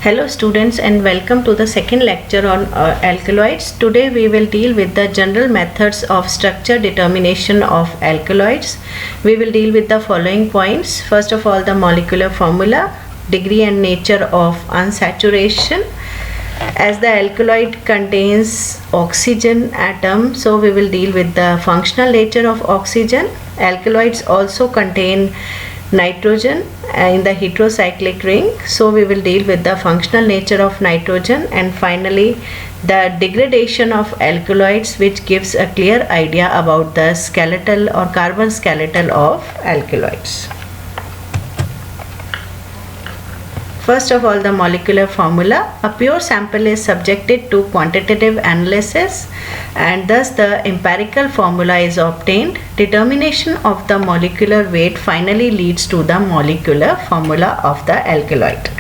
Hello students and welcome to the second lecture on alkaloids. Today we will deal with the general methods of structure determination of alkaloids. We will deal with the following points. First of all, the molecular formula, degree and nature of unsaturation. As the alkaloid contains oxygen atom, so we will deal with the functional nature of oxygen. Alkaloids also contain nitrogen in the heterocyclic ring, so we will deal with the functional nature of nitrogen, and finally the degradation of alkaloids, which gives a clear idea about the skeletal or carbon skeletal of alkaloids. First of all, the molecular formula. A pure sample is subjected to quantitative analysis and thus the empirical formula is obtained. Determination of the molecular weight finally leads to the molecular formula of the alkaloid.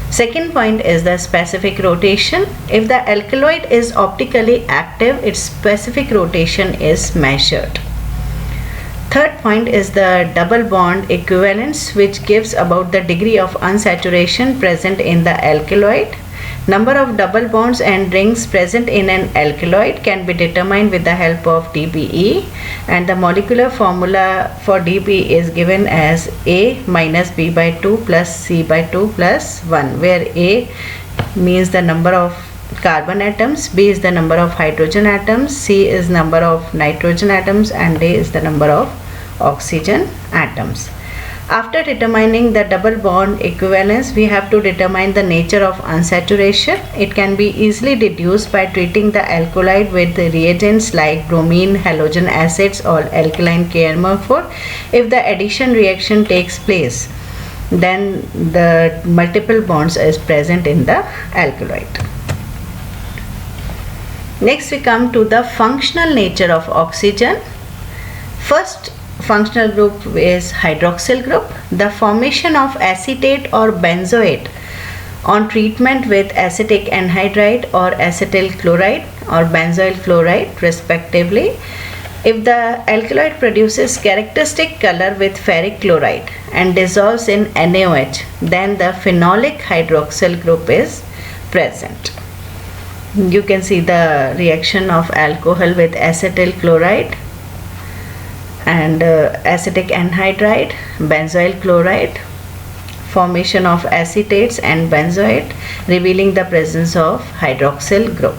Second point is the specific rotation. If the alkaloid is optically active, its specific rotation is measured. Third point is the double bond equivalence, which gives about the degree of unsaturation present in the alkaloid. Number of double bonds and rings present in an alkaloid can be determined with the help of dBe, and the molecular formula for dB is given as A minus B by 2 plus C by 2 plus 1, where A means the number of carbon atoms, B is the number of hydrogen atoms, C is number of nitrogen atoms, and D is the number of oxygen atoms. After determining the double bond equivalence, we have to determine the nature of unsaturation. It can be easily deduced by treating the alkaloid with reagents like bromine, halogen acids, or alkaline KMO4. If the addition reaction takes place, then the multiple bonds is present in the alkaloid. Next we come to the functional nature of oxygen. First functional group is hydroxyl group. The formation of acetate or benzoate on treatment with acetic anhydride or acetyl chloride or benzoyl chloride respectively. If the alkaloid produces characteristic color with ferric chloride and dissolves in NaOH, then the phenolic hydroxyl group is present. You can see the reaction of alcohol with acetyl chloride and acetic anhydride, benzoyl chloride, formation of acetates and benzoate, revealing the presence of hydroxyl group.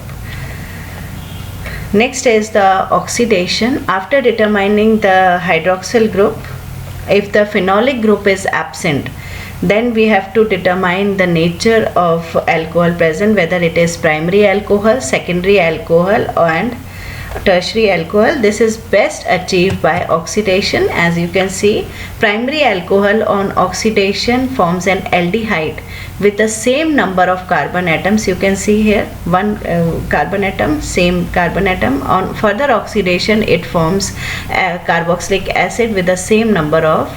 Next is the oxidation. After determining the hydroxyl group, if the phenolic group is absent, then we have to determine the nature of alcohol present, whether it is primary alcohol, secondary alcohol, and tertiary alcohol. This is best achieved by oxidation. As you can see, primary alcohol on oxidation forms an aldehyde with the same number of carbon atoms. You can see here one carbon atom, same carbon atom. On further oxidation, it forms carboxylic acid with the same number of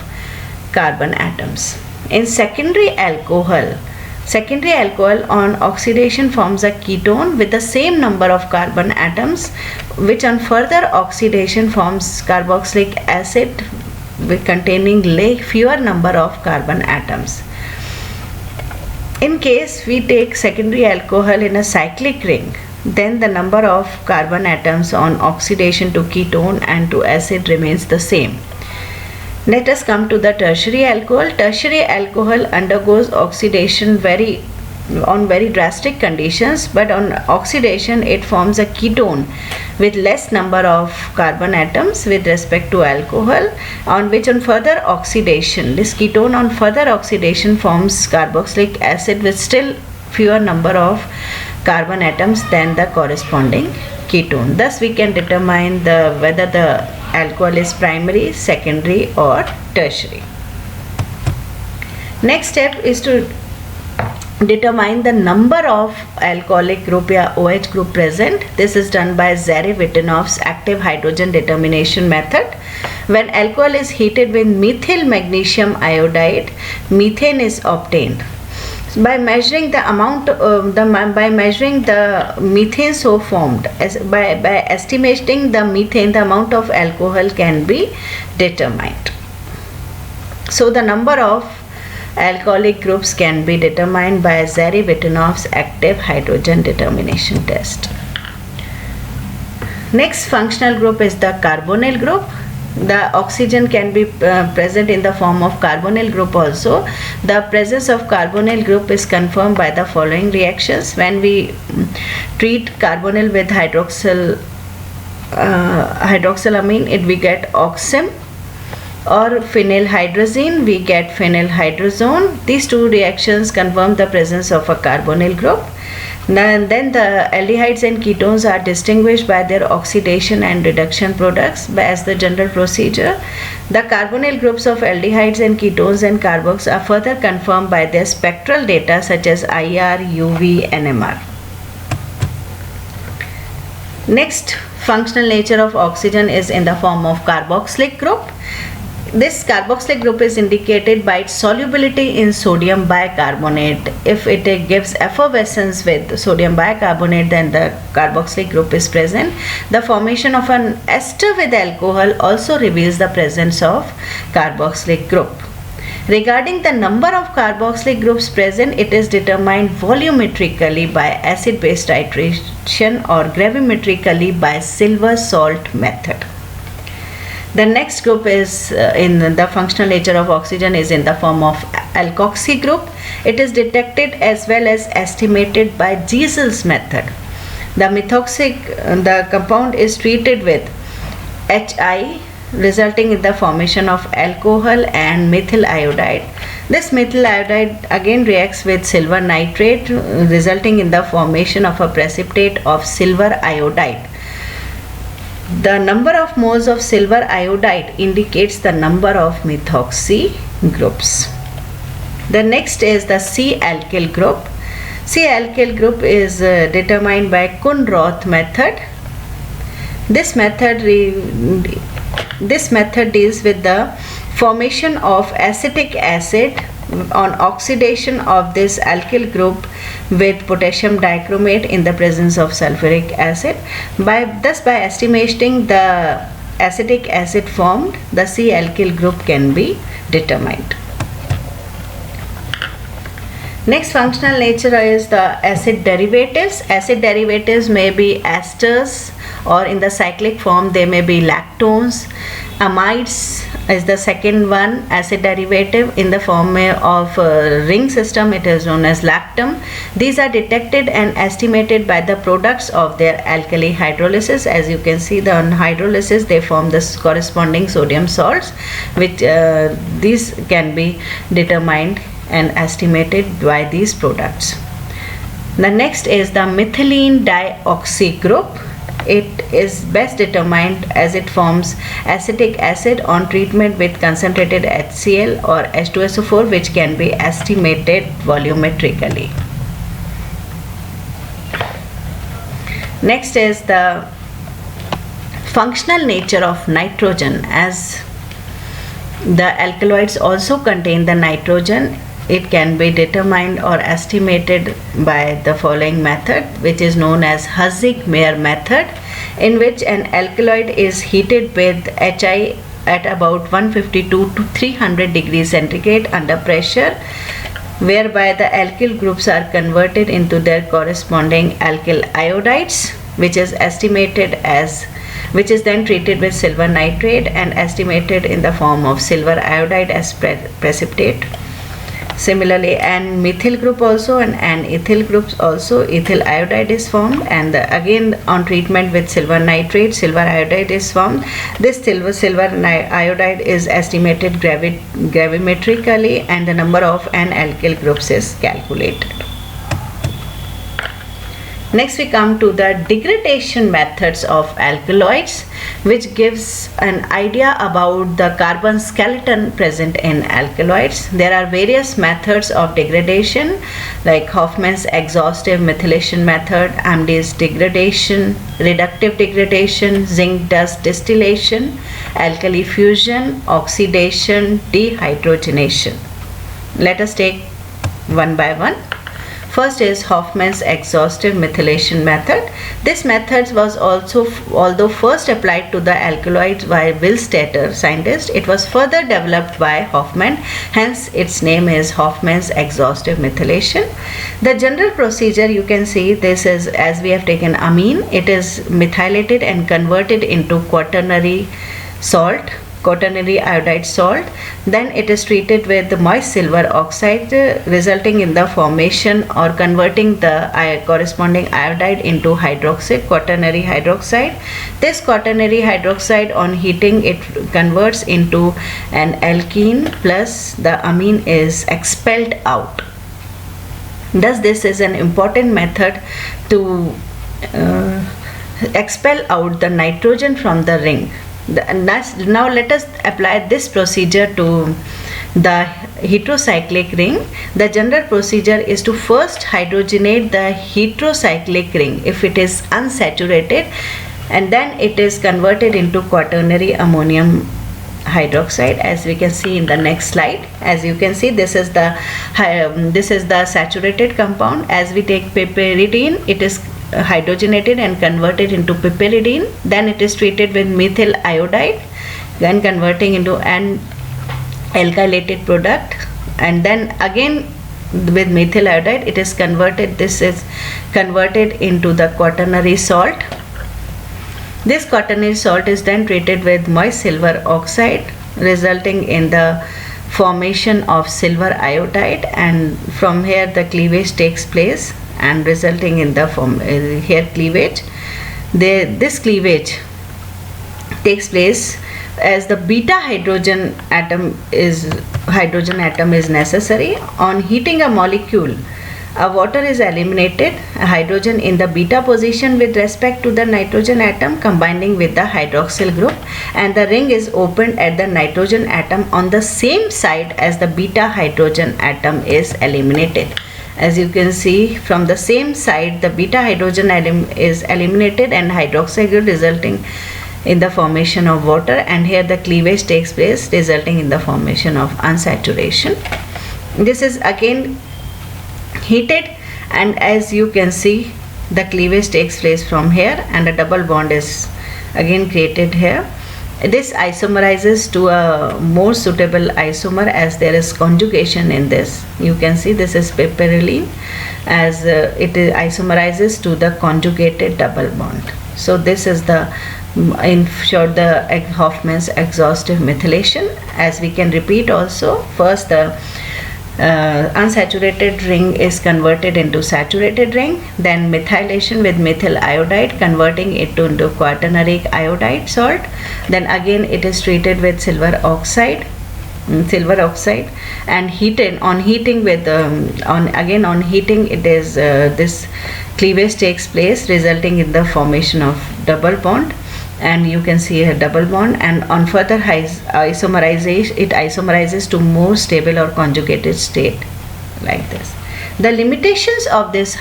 carbon atoms. In secondary alcohol on oxidation forms a ketone with the same number of carbon atoms, which on further oxidation forms carboxylic acid with containing fewer number of carbon atoms. In case we take secondary alcohol in a cyclic ring, then the number of carbon atoms on oxidation to ketone and to acid remains the same. Let us come to the tertiary alcohol. Tertiary alcohol undergoes oxidation on very drastic conditions, but on oxidation it forms a ketone with less number of carbon atoms with respect to alcohol, on which on further oxidation, this ketone on further oxidation forms carboxylic acid with still fewer number of carbon atoms than the corresponding ketone. Thus we can determine whether the alcohol is primary, secondary, or tertiary. Next step is to determine the number of alcoholic group or OH group present. This is done by Zary-Wittenov's active hydrogen determination method. When alcohol is heated with methyl magnesium iodide, methane is obtained. By measuring the amount, by measuring the methane so formed, by estimating the methane, the amount of alcohol can be determined. So the number of alcoholic groups can be determined by Zaryvitanov's active hydrogen determination test. Next functional group is the carbonyl group. The oxygen can be present in the form of carbonyl group also. The presence of carbonyl group is confirmed by the following reactions. When we treat carbonyl with hydroxylamine, we get oxim, or phenylhydrazine, we get phenylhydrazone. These two reactions confirm the presence of a carbonyl group. Then the aldehydes and ketones are distinguished by their oxidation and reduction products as the general procedure. The carbonyl groups of aldehydes and ketones and carbox are further confirmed by their spectral data such as IR, UV, NMR. Next functional nature of oxygen is in the form of carboxylic group. This carboxylic group is indicated by its solubility in sodium bicarbonate. If it gives effervescence with sodium bicarbonate, then the carboxylic group is present. The formation of an ester with alcohol also reveals the presence of carboxylic group. Regarding the number of carboxylic groups present, it is determined volumetrically by acid-base titration or gravimetrically by silver salt method. The next group is in the functional nature of oxygen is in the form of alkoxy group. It is detected as well as estimated by Giesel's method. The compound is treated with HI, resulting in the formation of alcohol and methyl iodide. This methyl iodide again reacts with silver nitrate, resulting in the formation of a precipitate of silver iodide. The number of moles of silver iodide indicates the number of methoxy groups. The next is the C-alkyl group. C-alkyl group is determined by Kuhn-Roth method. This method deals with the formation of acetic acid on oxidation of this alkyl group with potassium dichromate in the presence of sulfuric acid. Thus by estimating the acetic acid formed, the C-alkyl group can be determined. Next functional nature is the acid derivatives. Acid derivatives may be esters, or in the cyclic form they may be lactones. Amides is the second one, acid derivative. In the form of ring system, it is known as lactam. These are detected and estimated by the products of their alkali hydrolysis. As you can see, on hydrolysis they form the corresponding sodium salts, which these can be determined and estimated by these products. The next is the methylene dioxy group. It is best determined as it forms acetic acid on treatment with concentrated HCl or H2SO4, which can be estimated volumetrically. Next is the functional nature of nitrogen. As the alkaloids also contain the nitrogen, it can be determined or estimated by the following method, which is known as Hussig-Meyer method, in which an alkaloid is heated with HI at about 152 to 300 degrees centigrade under pressure, whereby the alkyl groups are converted into their corresponding alkyl iodides, which is then treated with silver nitrate and estimated in the form of silver iodide as precipitate. Similarly, an methyl group also and an ethyl groups also, ethyl iodide is formed, and again on treatment with silver nitrate, silver iodide is formed. This silver iodide is estimated gravimetrically, and the number of N-alkyl groups is calculated. Next we come to the degradation methods of alkaloids, which gives an idea about the carbon skeleton present in alkaloids. There are various methods of degradation, like Hoffman's exhaustive methylation method, Amdes degradation, reductive degradation, zinc dust distillation, alkali fusion, oxidation, dehydrogenation. Let us take one by one. First is Hoffman's exhaustive methylation method. This method was also, although first applied to the alkaloids by Willstetter scientist, it was further developed by Hoffman, hence its name is Hoffman's exhaustive methylation. The general procedure, you can see this is, as we have taken amine, it is methylated and converted into quaternary salt, quaternary iodide salt. Then it is treated with moist silver oxide, resulting in the formation or converting the corresponding iodide into hydroxide, quaternary hydroxide. This quaternary hydroxide, on heating, it converts into an alkene, plus the amine is expelled out. Thus this is an important method to expel out the nitrogen from the ring. Now let us apply this procedure to the heterocyclic ring. The general procedure is to first hydrogenate the heterocyclic ring if it is unsaturated, and then it is converted into quaternary ammonium hydroxide, as we can see in the next slide. As you can see, this is the saturated compound. As we take piperidine, it is hydrogenated and converted into piperidine. Then it is treated with methyl iodide, then converting into an alkylated product, and then again with methyl iodide it is converted. This is converted into the quaternary salt. This quaternary salt is then treated with moist silver oxide, resulting in the formation of silver iodide, and from here the cleavage takes place and resulting in the cleavage. This cleavage takes place as the beta hydrogen atom is necessary. On heating a molecule, a water is eliminated, a hydrogen in the beta position with respect to the nitrogen atom combining with the hydroxyl group, and the ring is opened at the nitrogen atom on the same side as the beta hydrogen atom is eliminated. As you can see, from the same side the beta hydrogen is eliminated and hydroxyl group, resulting in the formation of water, and here the cleavage takes place, resulting in the formation of unsaturation. This is again heated, and as you can see the cleavage takes place from here and a double bond is again created here. This isomerizes to a more suitable isomer as there is conjugation in this. You can see this is piperidine, as it isomerizes to the conjugated double bond. So this is the, in short, the Hoffman's exhaustive methylation. As we can repeat also, first the unsaturated ring is converted into saturated ring, then methylation with methyl iodide, converting it into quaternary iodide salt. Then again it is treated with silver oxide, and heated. On heating with on heating it is this cleavage takes place, resulting in the formation of double bond, and you can see a double bond, and on further isomerization it isomerizes to more stable or conjugated state like this. The limitations of this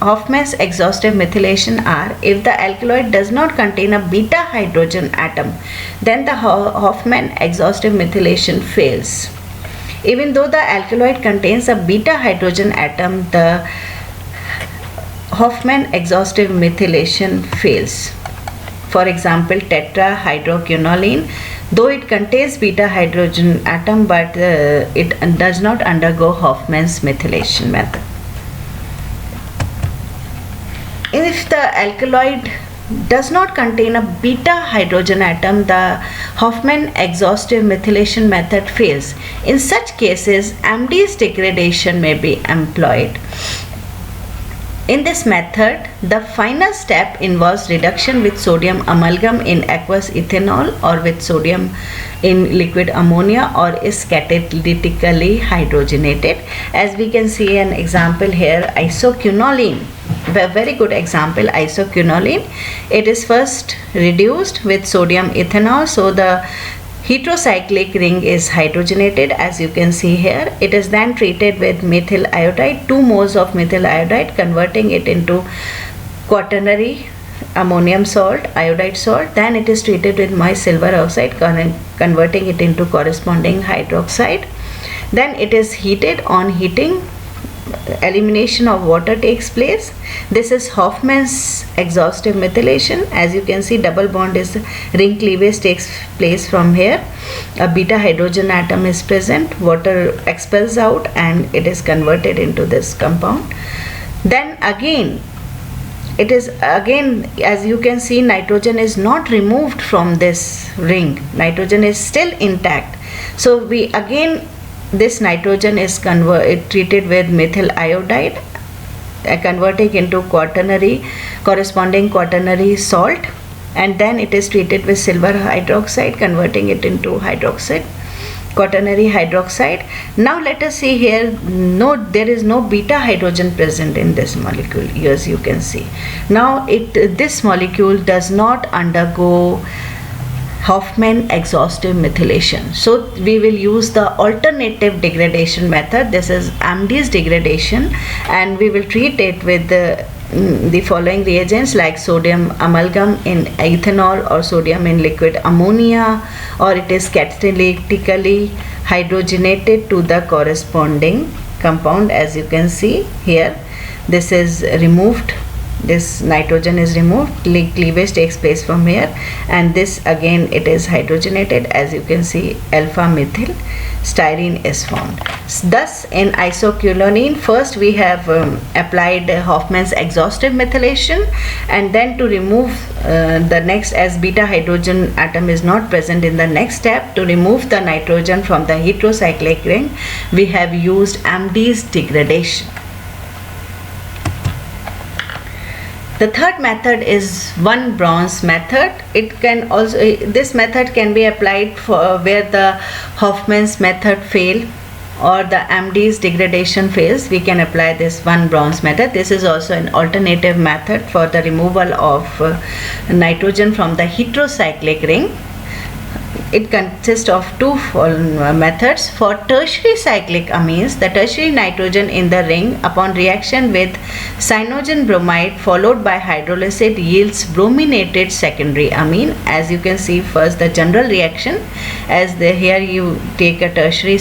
Hoffman's exhaustive methylation are: if the alkaloid does not contain a beta hydrogen atom, then the Hoffman exhaustive methylation fails. Even though the alkaloid contains a beta hydrogen atom, the Hoffman exhaustive methylation fails. For example, tetrahydroquinoline, though it contains beta hydrogen atom, but it does not undergo Hoffman's methylation method. If the alkaloid does not contain a beta hydrogen atom, the Hoffman exhaustive methylation method fails. In such cases, MD's degradation may be employed. In this method, the final step involves reduction with sodium amalgam in aqueous ethanol or with sodium in liquid ammonia, or is catalytically hydrogenated. As we can see an example here, isoquinoline, a very good example, isoquinoline. It is first reduced with sodium ethanol, so the heterocyclic ring is hydrogenated, as you can see here. It is then treated with methyl iodide, 2 moles of methyl iodide, converting it into quaternary ammonium salt, iodide salt. Then it is treated with moist silver oxide, converting it into corresponding hydroxide. Then it is heated. On heating, elimination of water takes place. This is Hoffman's exhaustive methylation. As you can see, double bond is ring cleavage takes place from here. A beta hydrogen atom is present, water expels out and it is converted into this compound. Then again, it is again, as you can see, nitrogen is not removed from this ring. Nitrogen is still intact. So we again, this nitrogen is treated with methyl iodide, converting into corresponding quaternary salt, and then it is treated with silver hydroxide, converting it into quaternary hydroxide. Now let us see here, there is no beta hydrogen present in this molecule, as you can see. Now this molecule does not undergo Hoffman exhaustive methylation. So we will use the alternative degradation method. This is MD's degradation, and we will treat it with the following reagents like sodium amalgam in ethanol or sodium in liquid ammonia, or it is catalytically hydrogenated to the corresponding compound. As you can see here, this is removed, this nitrogen is removed, cleavage takes place from here, and this again it is hydrogenated. As you can see, alpha methyl styrene is formed. Thus in isoquinone, first we have applied Hoffman's exhaustive methylation, and then to remove the next, as beta hydrogen atom is not present in the next step, to remove the nitrogen from the heterocyclic ring, we have used MD's degradation. The third method is one bronze method. It can also, this method can be applied for where the Hoffman's method fail or the MD's degradation fails. We can apply this one bronze method. This is also an alternative method for the removal of nitrogen from the heterocyclic ring. It consists of two methods. For tertiary cyclic amines, the tertiary nitrogen in the ring upon reaction with cyanogen bromide followed by hydrolysis yields brominated secondary amine. As you can see, first the general reaction, as here you take a tertiary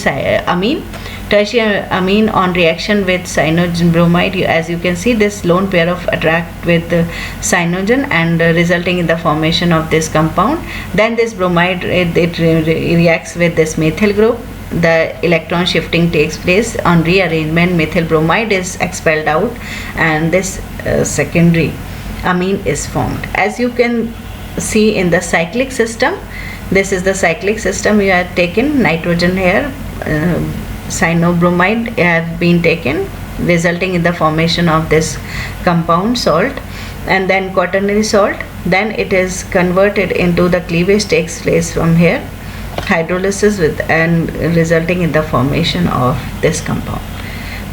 amine. Tertiary amine on reaction with cyanogen bromide, as you can see, this lone pair of attract with cyanogen and resulting in the formation of this compound. Then this bromide it reacts with this methyl group. The electron shifting takes place. On rearrangement, methyl bromide is expelled out and this secondary amine is formed. As you can see in the cyclic system, this is the cyclic system. You have taken nitrogen here, cyanobromide have been taken, resulting in the formation of this compound salt, and then quaternary salt. Then it is converted into the cleavage takes place from here, hydrolysis with, and resulting in the formation of this compound.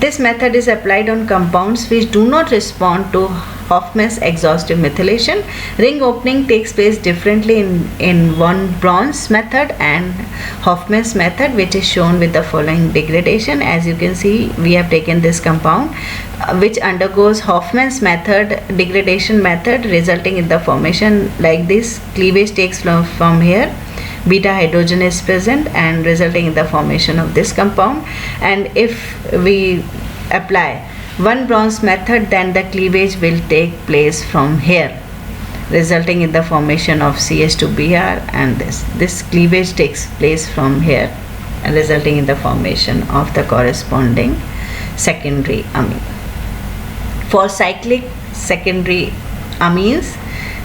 This method is applied on compounds which do not respond to Hoffman's exhaustive methylation. Ring opening takes place differently in one bronze method and Hoffman's method, which is shown with the following degradation. As you can see, we have taken this compound which undergoes Hoffman's method, degradation method, resulting in the formation like this. Cleavage takes from here. Beta hydrogen is present and resulting in the formation of this compound. And if we apply one bronze method, then the cleavage will take place from here, resulting in the formation of CH2Br, and this cleavage takes place from here, resulting in the formation of the corresponding secondary amine. For cyclic secondary amines,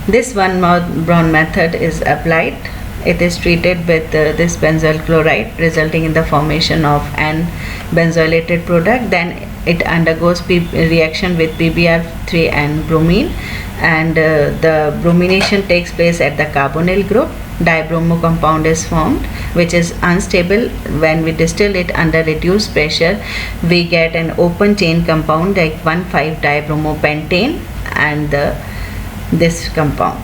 this one bronze method is applied. It is treated with this benzoyl chloride, resulting in the formation of an benzoylated product. Then it undergoes reaction with PBr3 and bromine, and the bromination takes place at the carbonyl group. Dibromo compound is formed, which is unstable. When we distill it under reduced pressure, we get an open chain compound like 1,5-dibromopentane and this compound.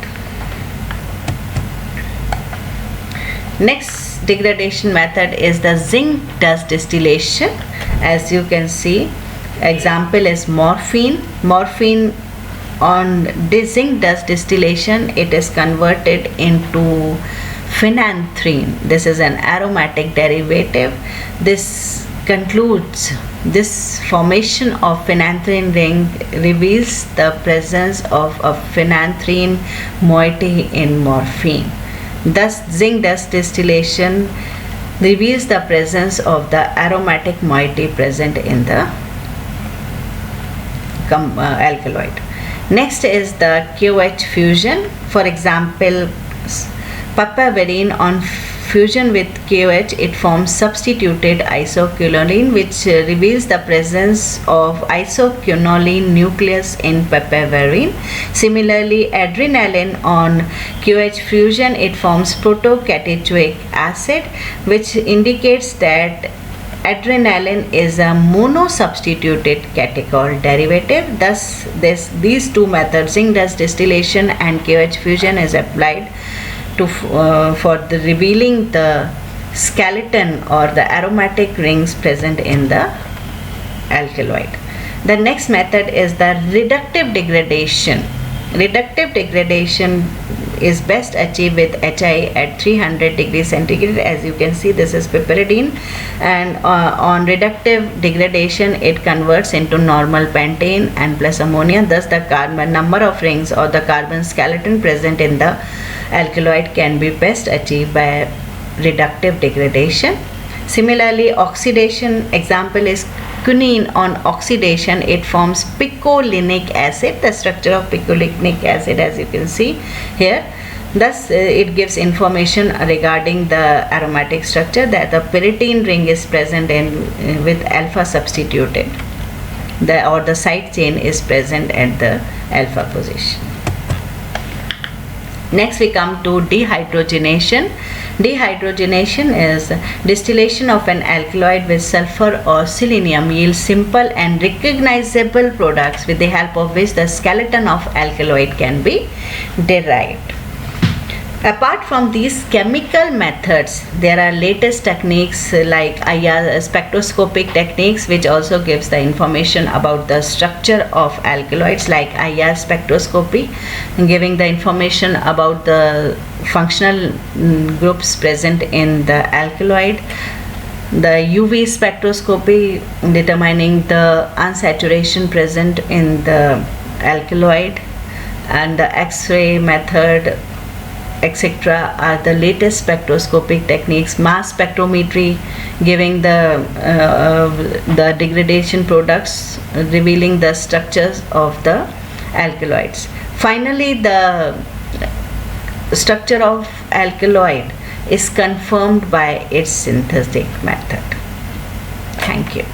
Next degradation method is the zinc dust distillation. As you can see, example is morphine. Morphine on the zinc dust distillation, it is converted into phenanthrene. This is an aromatic derivative. This concludes This formation of phenanthrene ring reveals the presence of a phenanthrene moiety in morphine. Thus, zinc dust distillation reveals the presence of the aromatic moiety present in the alkaloid. Next is the KOH fusion. For example, papaverine on fusion with KOH, it forms substituted isoquinoline, which reveals the presence of isoquinoline nucleus in papaverine. Similarly, adrenaline on KOH fusion, it forms protocatecholic acid, which indicates that adrenaline is a monosubstituted catechol derivative. Thus, these two methods, zinc dust distillation and KOH fusion, is applied to for the revealing the skeleton or the aromatic rings present in the alkaloid. The next method is the reductive degradation. Reductive degradation is best achieved with HI at 300 degrees centigrade. As you can see, this is piperidine, and on reductive degradation it converts into normal pentane and plus ammonia. Thus, the carbon number of rings or the carbon skeleton present in the alkaloid can be best achieved by reductive degradation. Similarly, oxidation example is quinine. On oxidation, it forms picolinic acid, the structure of picolinic acid, as you can see here. Thus, it gives information regarding the aromatic structure, that the pyridine ring is present with alpha substituted, or the side chain is present at the alpha position. Next, we come to dehydrogenation. Dehydrogenation is distillation of an alkaloid with sulfur or selenium yields simple and recognizable products with the help of which the skeleton of alkaloid can be derived. Apart from these chemical methods, there are latest techniques like IR spectroscopic techniques, which also gives the information about the structure of alkaloids, like IR spectroscopy, giving the information about the functional groups present in the alkaloid. The UV spectroscopy, determining the unsaturation present in the alkaloid, and the X-ray method, etc., are the latest spectroscopic techniques. Mass spectrometry, giving the degradation products, revealing the structures of the alkaloids. Finally, the structure of alkaloid is confirmed by its synthetic method. Thank you.